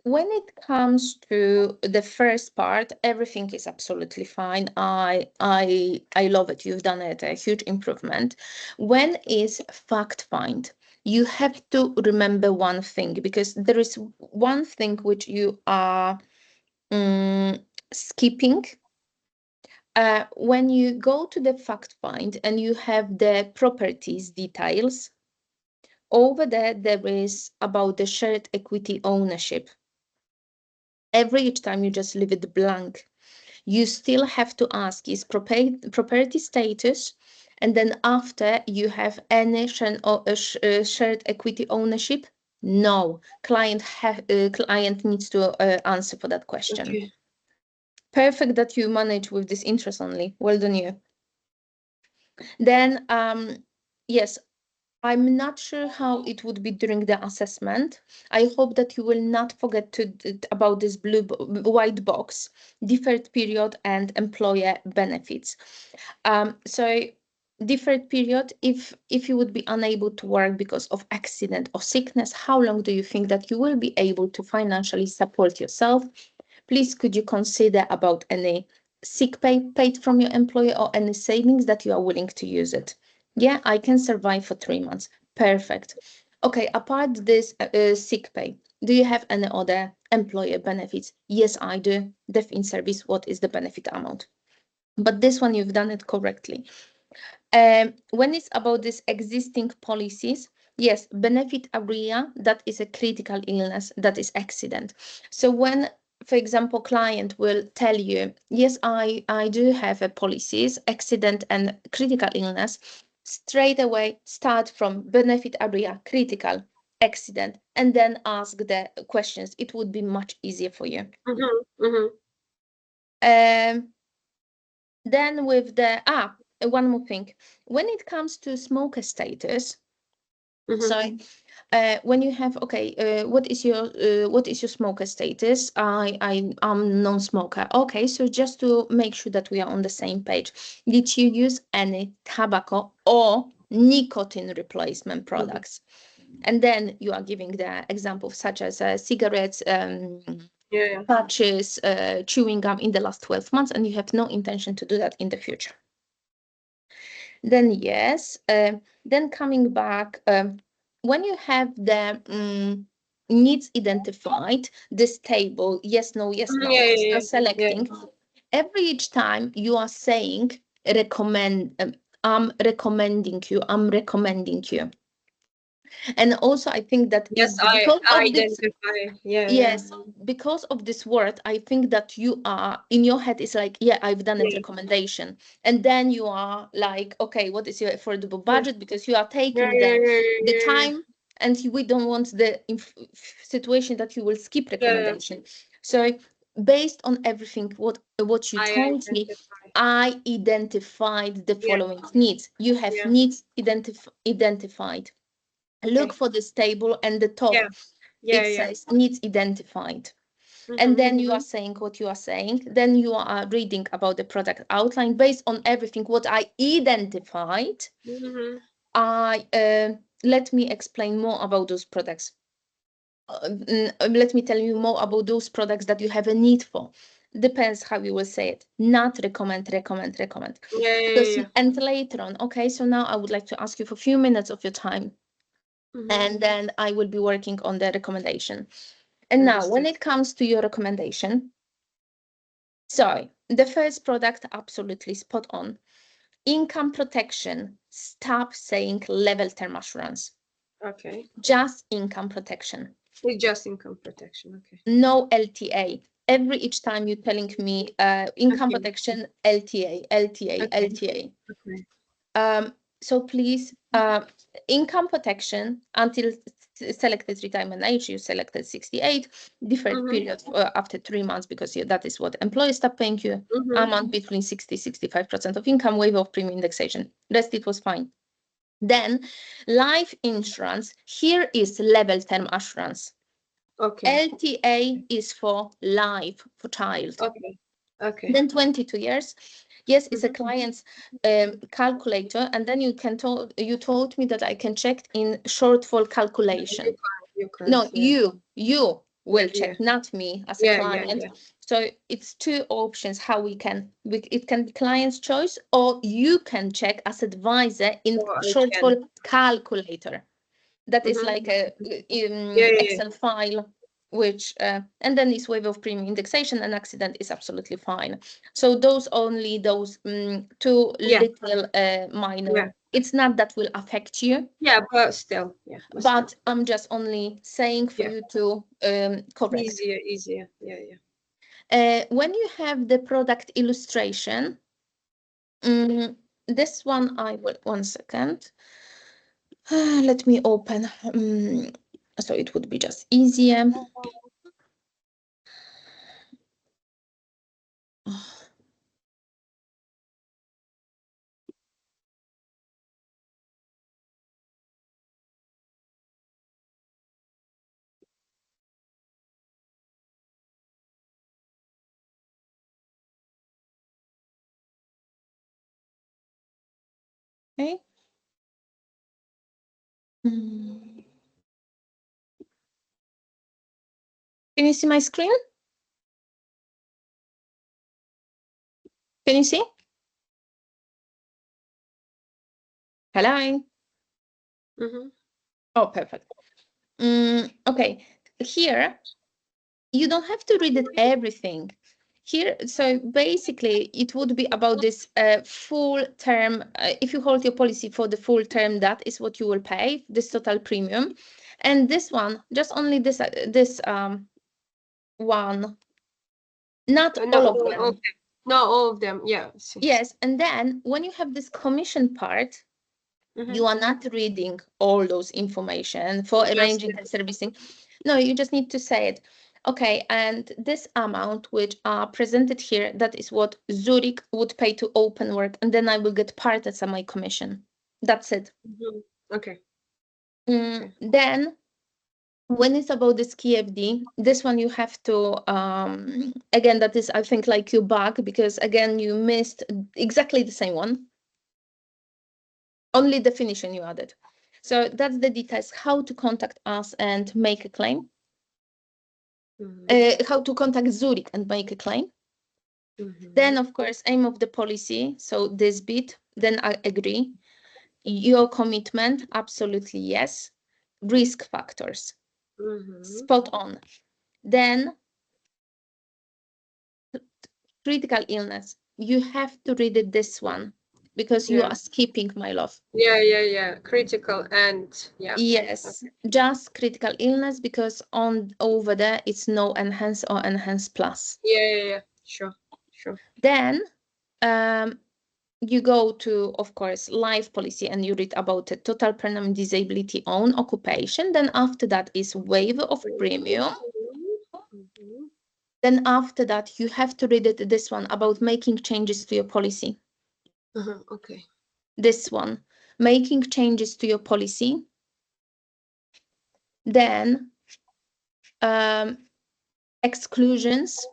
When it comes to the first part, everything is absolutely fine. I love it. You've done it, a huge improvement. When is fact find? You have to remember one thing, because there is one thing which you are skipping. When you go to the fact find and you have the properties details, over there is about the shared equity ownership. Each time you just leave it blank. You still have to ask, is property status, and then after you have any shared equity ownership? No, client needs to answer for that question. Okay. Perfect that you manage with this interest only. Well done you. Then yes, I'm not sure how it would be during the assessment. I hope that you will not forget about this white box, deferred period and employer benefits. So deferred period, if you would be unable to work because of accident or sickness, how long do you think that you will be able to financially support yourself? Please, could you consider about any sick pay paid from your employer or any savings that you are willing to use it? Yeah, I can survive for 3 months. Perfect. Okay, apart this sick pay, do you have any other employer benefits? Yes, I do. Death in service, what is the benefit amount? But this one, you've done it correctly. When it's about these existing policies, yes, benefit area, that is a critical illness, that is accident. So when, for example, client will tell you, yes, I do have a policies, accident and critical illness, straight away start from benefit area, critical, accident, and then ask the questions. It would be much easier for you. Then with the one more thing, when it comes to smoker status, so when you have what is your smoker status? I'm non-smoker. Okay, so just to make sure that we are on the same page, did you use any tobacco or nicotine replacement products? And then you are giving the example such as cigarettes, patches, chewing gum in the last 12 months, and you have no intention to do that in the future. Then yes, then coming back, when you have the needs identified, this table, yes, no, selecting, each time you are saying recommend, I'm recommending you, and also I think that I identify. Yes, because of this word, I think that you are in your head is like, yeah, I've done a recommendation. And then you are like, okay, what is your affordable budget? Because you are taking the time, and we don't want the situation that you will skip recommendation. So based on everything, what you told me, I identified the following needs. You have needs identified. Look for this table, and the top says needs identified. And then you are saying what you are saying. Then you are reading about the product outline based on everything what I identified. Let me explain more about those products. Let me tell you more about those products that you have a need for. Depends how you will say it. Not recommend. And later on, okay, so now I would like to ask you for a few minutes of your time. And then I will be working on the recommendation. And now, when it comes to your recommendation, so the first product, absolutely spot on. Income protection. Stop saying level term assurance. Okay. Just income protection. Just income protection. Okay. No LTA. Each time you're telling me income protection, LTA. Okay. So please, income protection until selected retirement age, you selected 68, deferred period after 3 months, because that is what employers stop paying you, amount between 60-65% of income, waiver of premium indexation. Rest it was fine. Then life insurance, here is level term assurance. Okay. LTA is for life, for child. Okay. Then 22 years. Yes, it's a client's calculator, and then you told me that I can check in shortfall calculation. You can't. No, Yeah. you will Yeah. check, not me as a Yeah. Yeah. client. Yeah. So it's two options how it can be client's choice, or you can check as advisor in So I short can. called calculator. That is Mm-hmm. like a Yeah. Yeah. Yeah. Excel file, which and then is waiver of premium indexation and accident is absolutely fine. So those two Yeah. little Yeah. minor. It's not that will affect you, Yeah. But still. Yeah. But still. but I'm just only saying for Yeah. you to correct. Easier. Easier. Yeah. Yeah. When you have the product illustration, mm, this one I will, one second. Let me open. So it would be just easier. Okay. Mm. Can you see my screen? Can you see? Hello? Mm-hmm. Oh, perfect. Okay. Here, you don't have to read it everything. Here, so basically, it would be about this full term. If you hold your policy for the full term, that is what you will pay, this total premium. And this one, just only this one, not No. all of them. Okay. No, all of them. Yeah. See. Yes, and then when you have this commission part, Mm-hmm. you are not reading all those information for Just. arranging and servicing. No, you just need to say it. Okay, and this amount which are presented here, that is what Zurich would pay to open work, and then I will get part as my commission. That's it. Mm-hmm. Okay. Okay. Then when it's about this KFD, this one you have to again, that is I think like you bug, because again you missed exactly the same one, only definition you added. So that's the details, how to contact us and make a claim, Mm-hmm. how to contact Zurich and make a claim. Mm-hmm. Then, of course, aim of the policy. So this bit, then I agree. Your commitment, absolutely yes. Risk factors, Mm-hmm. spot on. Then critical illness, you have to read it this one because you Yeah. are skipping, my love. Yeah. Yeah. Yeah. Critical and yeah. Yes, Okay. just critical illness, because on over there it's no enhance or enhance plus. Yeah. Yeah. Yeah. Sure. Sure. Then um, you go to, of course, life policy and you read about the total permanent disability on occupation. Then after that is waiver of premium. Mm-hmm. Then after that you have to read it, this one about making changes to your policy. Uh-huh. Okay. This one, making changes to your policy. Then exclusions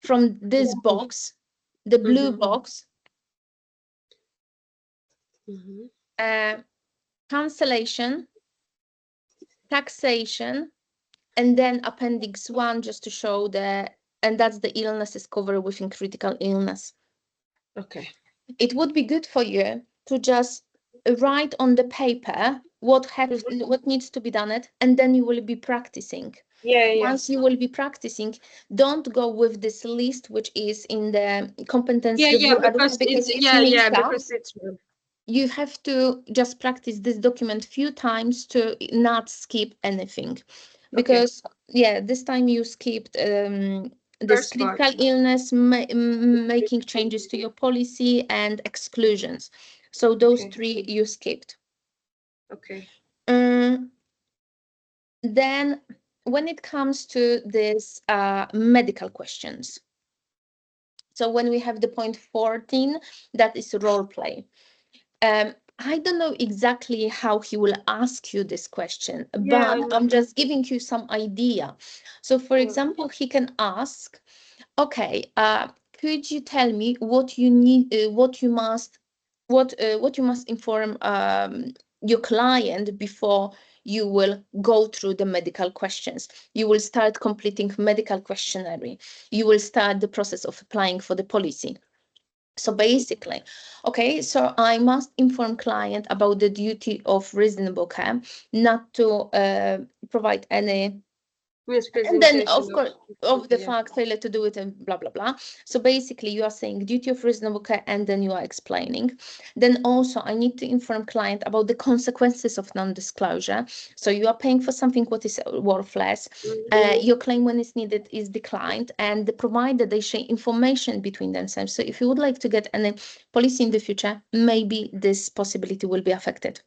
from this box, the blue Mm-hmm. box, Mm-hmm. uh, cancellation, taxation, and then appendix 1 just to show the, and that's the illnesses covered within critical illness. Okay. It would be good for you to just write on the paper Mm-hmm. what needs to be done it, and then you will be practicing. Yeah. Yeah. Once you will be practicing, don't go with this list which is in the competence Yeah. Yeah. review area Because it's because it's yeah. Yeah. mixed up. Because it's You have to just practice this document few times to not skip anything, okay. because yeah, this time you skipped this First part. critical illness, making changes to your policy, and exclusions. So those Okay. three you skipped. Okay. um, then when it comes to this medical questions, so when we have the point 14, that is role play. I don't know exactly how he will ask you this question, Yeah. but I know. I'm just giving you some idea. So, for Yeah. example, he can ask, okay, could you tell me what you need, what you must inform your client before you will go through the medical questions. You will start completing medical questionnaire. You will start the process of applying for the policy. So basically, okay, so I must inform client about the duty of reasonable care, not to provide any, and then of course of the fact failure to do it and blah blah blah. So basically you are saying duty of reasonable care, and then you are explaining. Then also I need to inform client about the consequences of non-disclosure. So you are paying for something what is worthless. Your claim when it's needed is declined, and the provider they share information between themselves. So if you would like to get any policy in the future, maybe this possibility will be affected.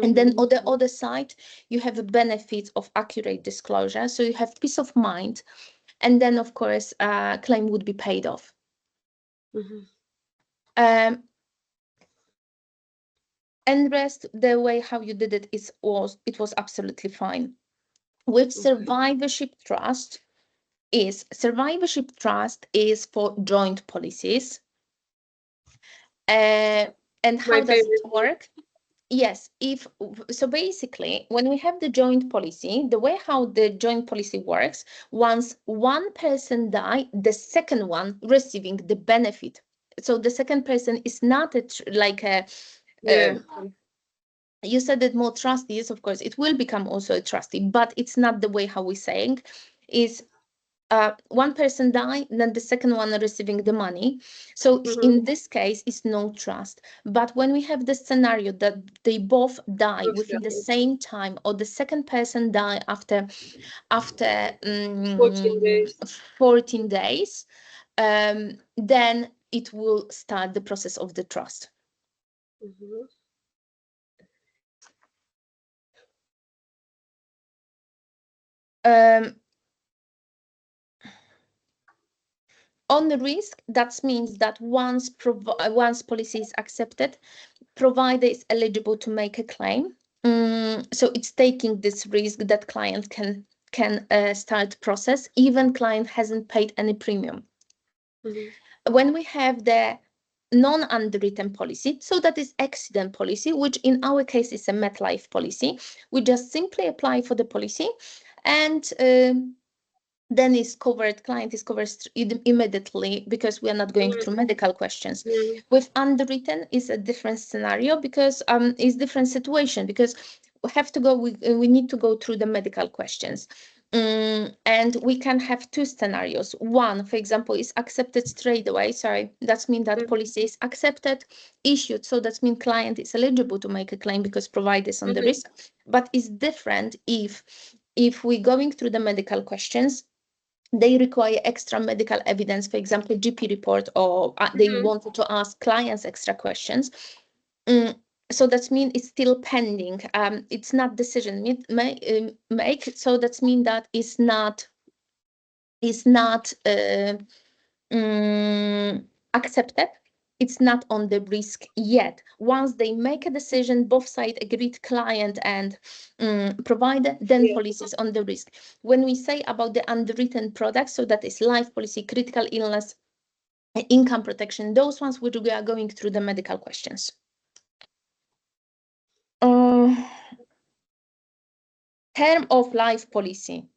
And then on the other side, you have a benefit of accurate disclosure. So you have peace of mind. And then, of course, claim would be paid off. And rest, the way how you did it was absolutely fine. With survivorship trust is for joint policies. And how does it work? Yes, so basically, when we have the joint policy, the way how the joint policy works, once one person die, the second one receiving the benefit. So the second person is not like a, you said that more trustee, yes, of course, it will become also a trustee, but it's not the way how we're saying. Is one person die, then the second one receiving the money. So in this case, it's no trust. But when we have the scenario that they both die within the same time, or the second person die after 14 days, then it will start the process of the trust. On the risk, that means that once policy is accepted, provider is eligible to make a claim. So it's taking this risk that client can start process, even client hasn't paid any premium. When we have the non-underwritten policy, so that is accident policy, which in our case is a MetLife policy, we just simply apply for the policy, and then is covered, client is covered immediately, because we are not going through medical questions. With underwritten is a different scenario, because it's different situation, because we need to go through the medical questions. And we can have two scenarios. One, for example, is accepted straight away. Sorry, that means that policy is accepted, issued. So that means client is eligible to make a claim because provider is on the risk. But it's different if we're going through the medical questions, they require extra medical evidence, for example, GP report, or they wanted to ask clients extra questions. So that means it's still pending. It's not decision make. So that means that it's not accepted. It's not on the risk yet. Once they make a decision, both sides agreed, client and provider, then policy is on the risk. When we say about the underwritten products, so that is life policy, critical illness, income protection, those ones which we are going through the medical questions. Term of life policy,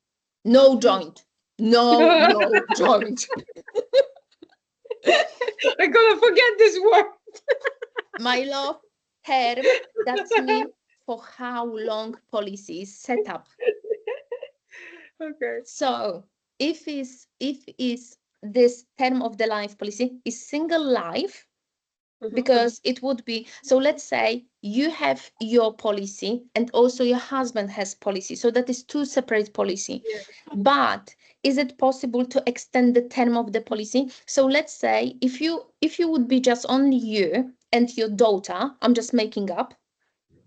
no joint. No joint. I'm gonna forget this word. My love, term, that means for how long policy is set up. Okay. So if this term of the life policy is single life, because it would be, so let's say you have your policy and also your husband has policy, so that is two separate policy. But is it possible to extend the term of the policy? So let's say if you would be just only you and your daughter, I'm just making up.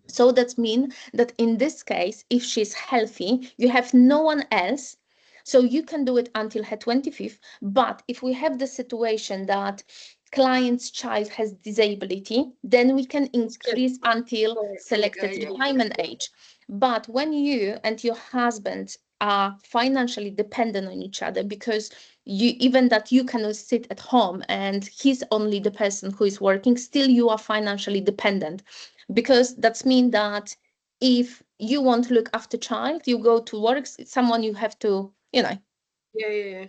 So that means that in this case, if she's healthy, you have no one else, so you can do it until her 25th. But if we have the situation that client's child has disability, then we can increase until selected retirement age. But when you and your husband are financially dependent on each other, because even that you cannot sit at home and he's only the person who is working, still you are financially dependent, because that's mean that if you want to look after child, you go to work, someone you have to, Yeah, yeah, yeah.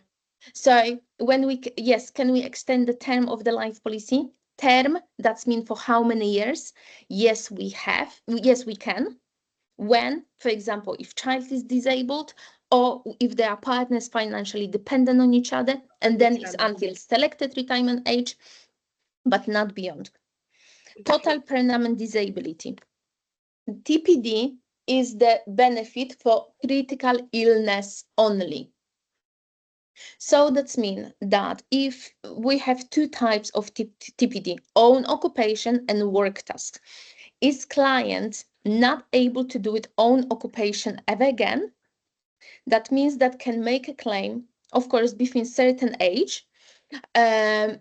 So when yes, can we extend the term of the life policy? Term, that's mean for how many years? Yes, yes, we can. When, for example, if child is disabled or if they are partners financially dependent on each other, and then it's Understandable. until selected retirement age, but not beyond. Total permanent disability. TPD is the benefit for critical illness only. So that's mean that if we have two types of TPD, own occupation and work task, is client not able to do it own occupation ever again, that means that can make a claim, of course, between certain age, um,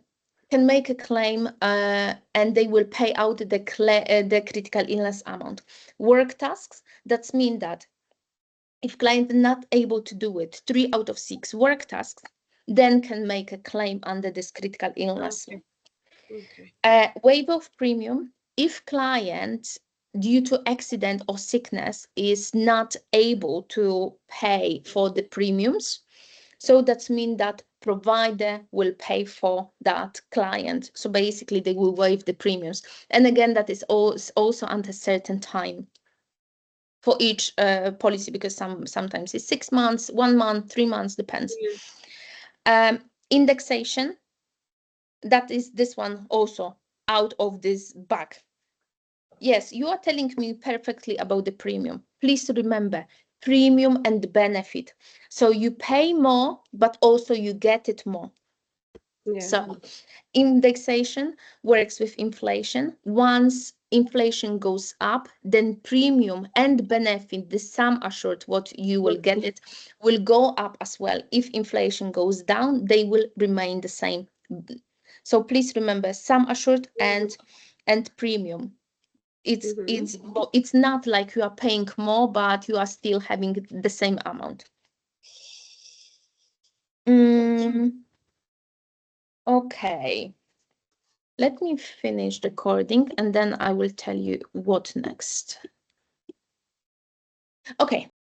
can make a claim and they will pay out the critical illness amount. Work tasks, that's mean that if client not able to do it 3 out of 6 work tasks, then can make a claim under this critical illness. Okay. Okay. Waiver of premium, if client due to accident or sickness is not able to pay for the premiums, so that means that provider will pay for that client. So basically they will waive the premiums. And again, that is also under certain time for each policy, because sometimes it's 6 months, 1 month, 3 months, depends. Indexation, that is this one also out of this bag. Yes, you are telling me perfectly about the premium. Please remember, premium and benefit. So you pay more, but also you get it more. Yeah. So indexation works with inflation. Once inflation goes up, then premium and benefit, the sum assured what you will get it, will go up as well. If inflation goes down, they will remain the same. So please remember, sum assured and premium. It's not like you are paying more, but you are still having the same amount. Okay. Let me finish recording and then I will tell you what next. Okay.